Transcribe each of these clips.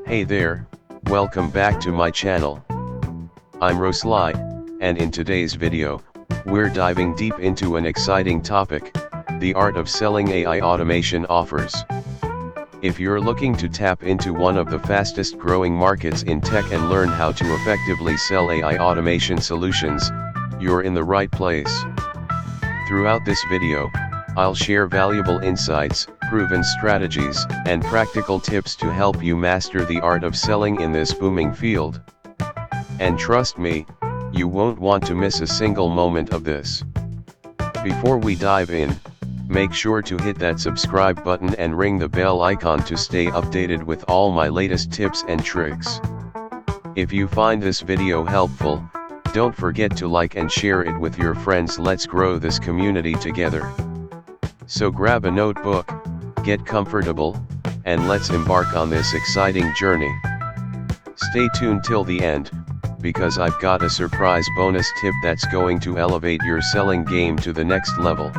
Hey there, welcome back to my channel. I'm Roslai, and in today's video, we're diving deep into an exciting topic, the art of selling AI automation offers. If you're looking to tap into one of the fastest growing markets in tech and learn how to effectively sell AI automation solutions, you're in the right place. Throughout this video, I'll share valuable insights, proven strategies, and practical tips to help you master the art of selling in this booming field. And trust me, you won't want to miss a single moment of this. Before we dive in, make sure to hit that subscribe button and ring the bell icon to stay updated with all my latest tips and tricks. If you find this video helpful, don't forget to like and share it with your friends. Let's grow this community together. So grab a notebook, get comfortable, and let's embark on this exciting journey. Stay tuned till the end, because I've got a surprise bonus tip that's going to elevate your selling game to the next level.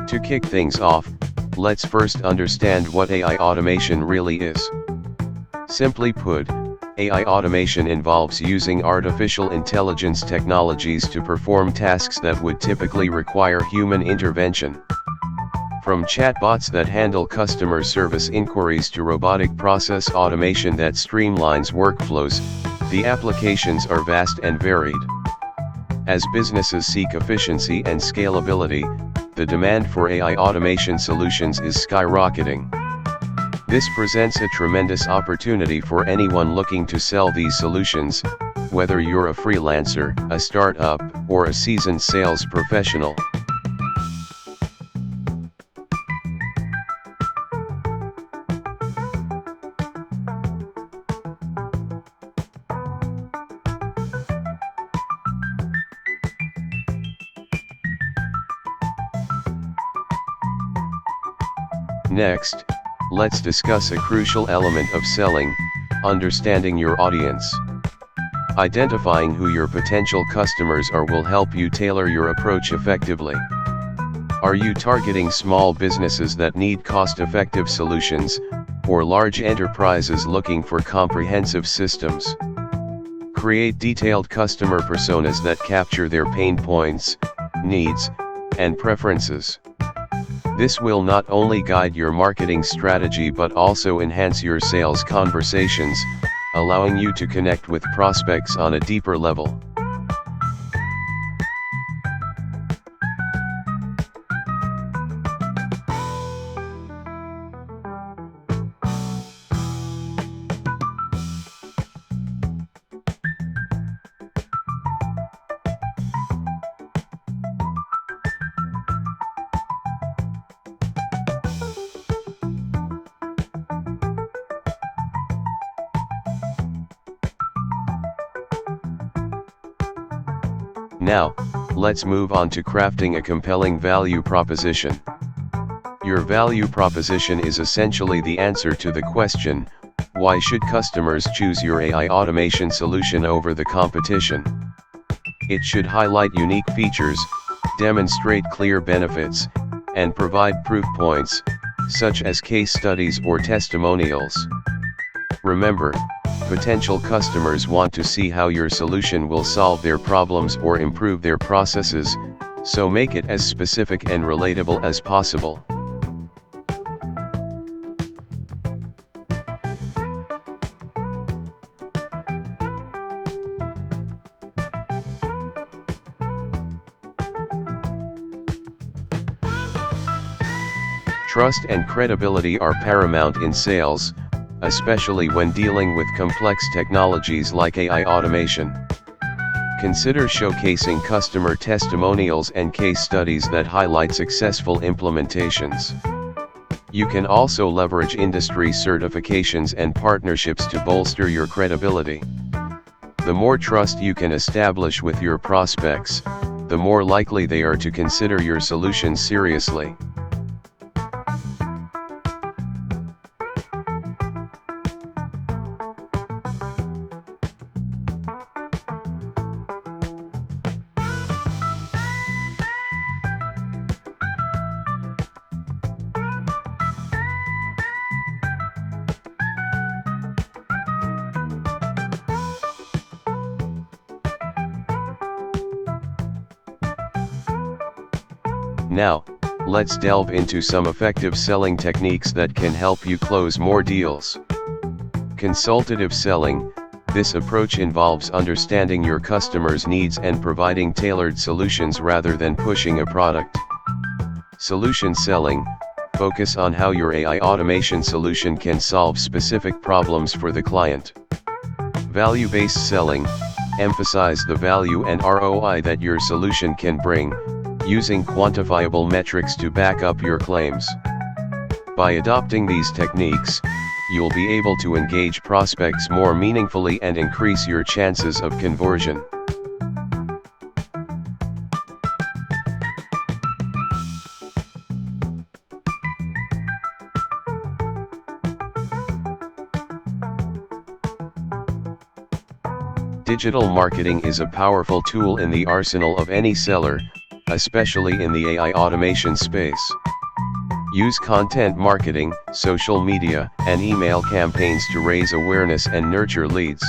To kick things off, let's first understand what AI automation really is. Simply put, AI automation involves using artificial intelligence technologies to perform tasks that would typically require human intervention. From chatbots that handle customer service inquiries to robotic process automation that streamlines workflows, the applications are vast and varied. As businesses seek efficiency and scalability, the demand for AI automation solutions is skyrocketing. This presents a tremendous opportunity for anyone looking to sell these solutions, whether you're a freelancer, a startup, or a seasoned sales professional. Next, let's discuss a crucial element of selling: understanding your audience. Identifying who your potential customers are will help you tailor your approach effectively. Are you targeting small businesses that need cost-effective solutions, or large enterprises looking for comprehensive systems? Create detailed customer personas that capture their pain points, needs, and preferences. This will not only guide your marketing strategy but also enhance your sales conversations, allowing you to connect with prospects on a deeper level. Now, let's move on to crafting a compelling value proposition. Your value proposition is essentially the answer to the question, why should customers choose your AI automation solution over the competition? It should highlight unique features, demonstrate clear benefits, and provide proof points, such as case studies or testimonials. Remember, potential customers want to see how your solution will solve their problems or improve their processes, so make it as specific and relatable as possible. Trust and credibility are paramount in sales, especially when dealing with complex technologies like AI automation. Consider showcasing customer testimonials and case studies that highlight successful implementations. You can also leverage industry certifications and partnerships to bolster your credibility. The more trust you can establish with your prospects, the more likely they are to consider your solution seriously. Now, let's delve into some effective selling techniques that can help you close more deals. Consultative selling. This approach involves understanding your customers' needs and providing tailored solutions rather than pushing a product. Solution selling. Focus on how your AI automation solution can solve specific problems for the client. Value-based selling. Emphasize the value and ROI that your solution can bring, using quantifiable metrics to back up your claims. By adopting these techniques, you'll be able to engage prospects more meaningfully and increase your chances of conversion. Digital marketing is a powerful tool in the arsenal of any seller, especially in the AI automation space. Use content marketing, social media, and email campaigns to raise awareness and nurture leads.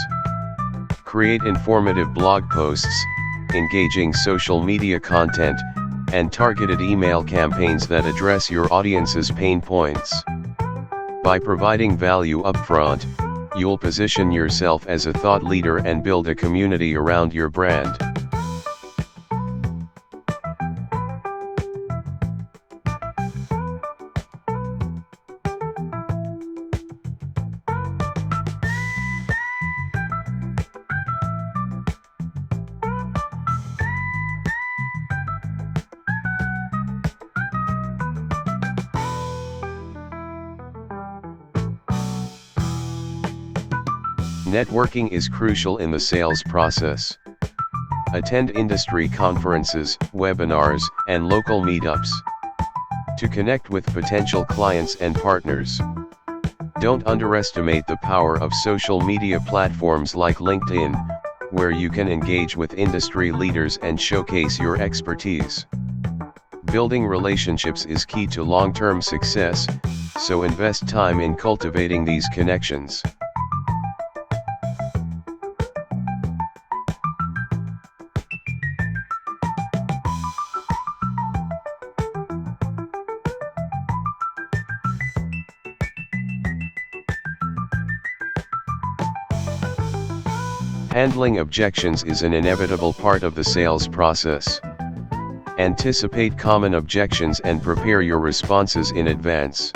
Create informative blog posts, engaging social media content, and targeted email campaigns that address your audience's pain points. By providing value upfront, you'll position yourself as a thought leader and build a community around your brand. Networking is crucial in the sales process. Attend industry conferences, webinars, and local meetups to connect with potential clients and partners. Don't underestimate the power of social media platforms like LinkedIn, where you can engage with industry leaders and showcase your expertise. Building relationships is key to long-term success, so invest time in cultivating these connections. Handling objections is an inevitable part of the sales process. Anticipate common objections and prepare your responses in advance.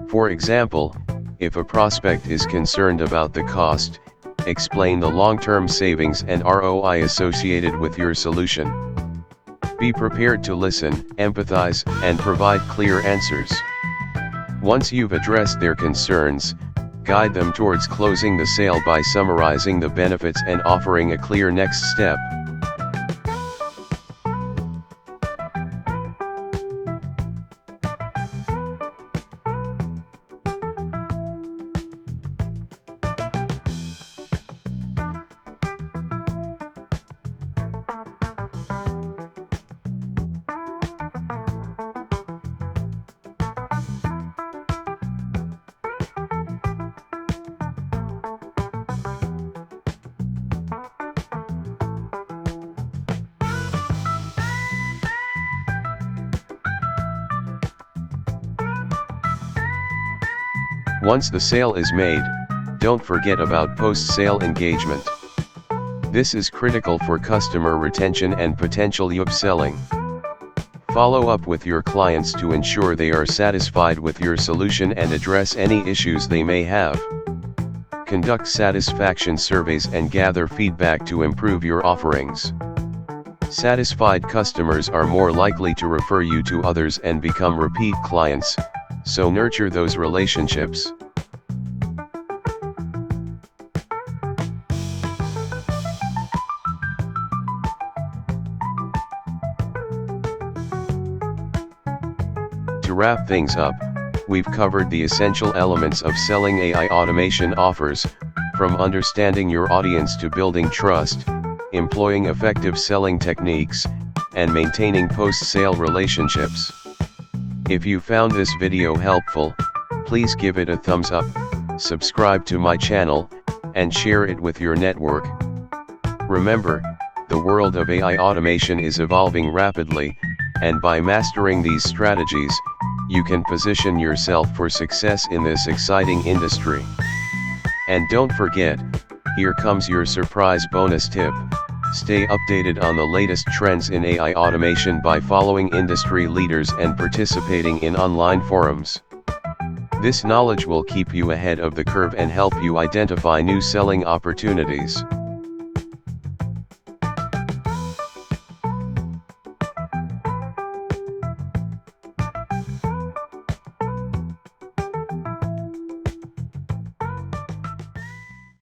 For example, if a prospect is concerned about the cost, explain the long-term savings and ROI associated with your solution. Be prepared to listen, empathize, and provide clear answers. Once you've addressed their concerns, guide them towards closing the sale by summarizing the benefits and offering a clear next step. Once the sale is made, don't forget about post-sale engagement. This is critical for customer retention and potential upselling. Follow up with your clients to ensure they are satisfied with your solution and address any issues they may have. Conduct satisfaction surveys and gather feedback to improve your offerings. Satisfied customers are more likely to refer you to others and become repeat clients, so nurture those relationships. To wrap things up, we've covered the essential elements of selling AI automation offers, from understanding your audience to building trust, employing effective selling techniques, and maintaining post-sale relationships. If you found this video helpful, please give it a thumbs up, subscribe to my channel, and share it with your network. Remember, the world of AI automation is evolving rapidly, and by mastering these strategies, you can position yourself for success in this exciting industry. And don't forget, here comes your surprise bonus tip. Stay updated on the latest trends in AI automation by following industry leaders and participating in online forums. This knowledge will keep you ahead of the curve and help you identify new selling opportunities.